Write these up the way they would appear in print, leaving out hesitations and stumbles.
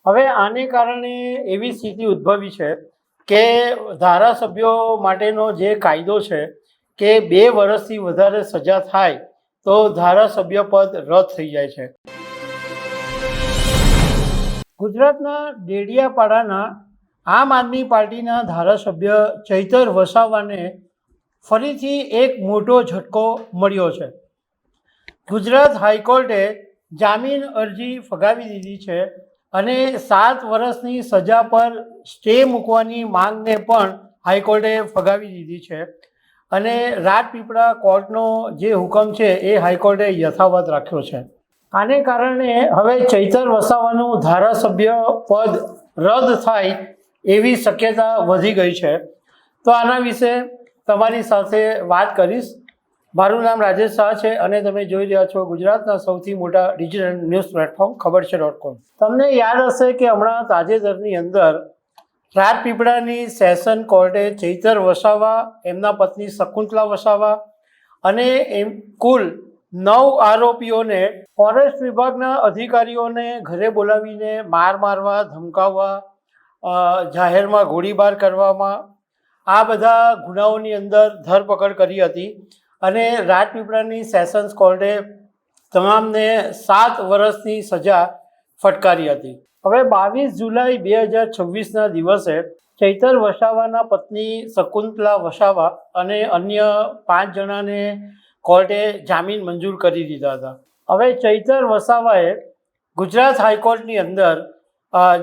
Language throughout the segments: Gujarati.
હવે આને કારણે એવી સ્થિતિ ઉદ્ભવી છે કે ધારાસભ્યો માટેનો જે કાયદો છે કે 2 વર્ષથી વધારે સજા થાય તો ધારાસભ્ય પદ રદ થઈ જાય છે। ગુજરાતના ડેડિયાપાડાના આમ આદમી પાર્ટીના ધારાસભ્ય ચૈતર વસાવાને ફરીથી એક મોટો ઝટકો મળ્યો છે। ગુજરાત હાઈકોર્ટે જામીન અરજી ફગાવી દીધી છે અને 7 વર્ષની સજા પર સ્ટે મૂકવાની માંગને પણ હાઈકોર્ટે ફગાવી દીધી છે અને રાજપીપળા કોર્ટનો જે હુકમ છે એ હાઈકોર્ટે યથાવત રાખ્યો છે। આને કારણે હવે ચૈતર વસાવાનું ધારાસભ્ય પદ રદ થાય એવી શક્યતા વધી ગઈ છે। તો આના વિશે તમારી સાથે વાત કરીશ। મારું નામ રાજેશ શાહ છે અને તમે જોઈ રહ્યા છો ગુજરાતના સૌથી મોટા ડિજિટલ ન્યૂઝ પ્લેટફોર્મ ખબરછે.com। તમને યાદ હશે કે હમણાં તાજેતરની અંદર રાજપીપળાની સેશન કોર્ટે ચૈતર વસાવા, એમના પત્ની શકુંતલા વસાવા અને કુલ 9 આરોપીઓને ફોરેસ્ટ વિભાગના અધિકારીઓને ઘરે બોલાવીને મારવા, ધમકાવવા, જાહેરમાં ગોળીબાર કરવામાં, આ બધા ગુનાઓની અંદર ધરપકડ કરી હતી અને રાજપીપળાની સેશન્સ કોર્ટે તમામને 7 વર્ષની સજા ફટકારી હતી। હવે 22 જુલાઈ 2026ના દિવસે ચૈતર વસાવાના પત્ની શકુંતલા વસાવા અને અન્ય 5 જણાને કોર્ટે જામીન મંજૂર કરી દીધા હતા। હવે ચૈતર વસાવાએ ગુજરાત હાઈકોર્ટની અંદર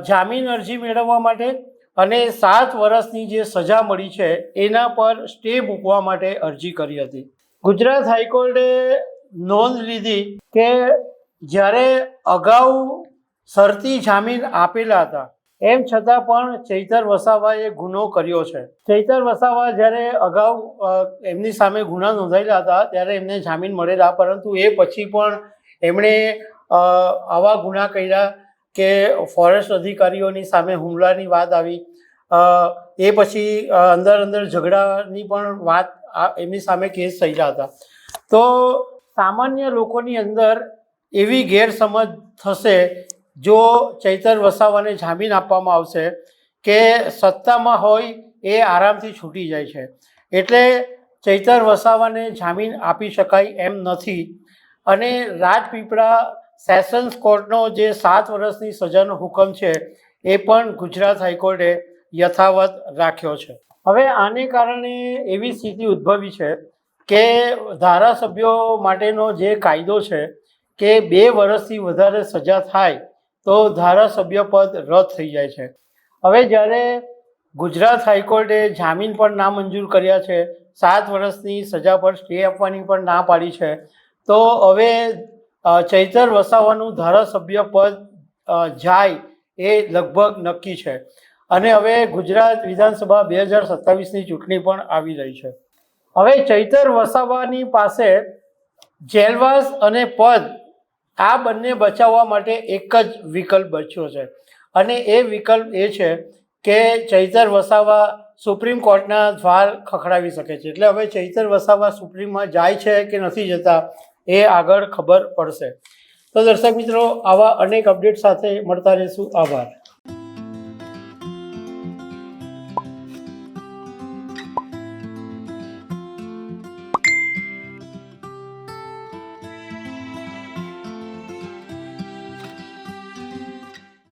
જામીન અરજી મેળવવા માટે અને 7 વર્ષની જે સજા મળી છે એના પર સ્ટે મૂકવા માટે અરજી કરી હતી। ગુજરાત હાઈકોર્ટે નોંધ લીધી કે જ્યારે અગાઉ શરતી જામીન આપેલા હતા એમ છતાં પણ ચૈતર વસાવાએ ગુનો કર્યો છે। ચૈતર વસાવા જ્યારે અગાઉ એમની સામે ગુના નોંધાયેલા હતા ત્યારે એમને જામીન મળેલા, પરંતુ એ પછી પણ એમણે આવા ગુના કર્યા કે ફોરેસ્ટ અધિકારીઓની સામે હુમલાની વાત આવી, એ પછી અંદર ઝઘડાની પણ વાત એમની સામે કેસ થયેલા હતા। તો સામાન્ય લોકોની અંદર એવી ગેરસમજ થશે જો ચૈતર વસાવાને જામીન આપવામાં આવશે કે સત્તામાં હોય એ આરામથી છૂટી જાય છે, એટલે ચૈતર વસાવાને જામીન આપી શકાય એમ નથી અને રાજપીપળા સેશન્સ કોર્ટનો જે 7 વર્ષની સજાનો હુકમ છે એ પણ ગુજરાત હાઈકોર્ટે યથાવત રાખ્યો છે। હવે આને કારણે એવી સ્થિતિ ઉદ્ભવી છે કે ધારાસભ્યો માટેનો જે કાયદો છે કે 2 વર્ષથી વધારે સજા થાય તો ધારાસભ્ય પદ રદ થઈ જાય છે। હવે જ્યારે ગુજરાત હાઈકોર્ટે જામીન પણ નામંજૂર કર્યા છે, 7 વર્ષની સજા પર સ્ટે આપવાની પણ ના પાડી છે, તો હવે ચૈતર વસાવાનું ધારાસભ્ય પદ જાય એ લગભગ નક્કી છે અને હવે ગુજરાત વિધાનસભા 2027ની ચૂંટણી પણ આવી રહી છે। હવે ચૈતર વસાવાની પાસે જેલવાસ અને પદ આ બંને બચાવવા માટે એક જ વિકલ્પ બચ્યો છે અને એ વિકલ્પ એ છે કે ચૈતર વસાવા સુપ્રીમ કોર્ટના દ્વાર ખખડાવી શકે છે। એટલે હવે ચૈતર વસાવા સુપ્રીમમાં જાય છે કે નથી જતા એ આગળ ખબર પડશે। તો દર્શક મિત્રો, આવા અનેક અપડેટ સાથે મળતા રહીશું। આભાર।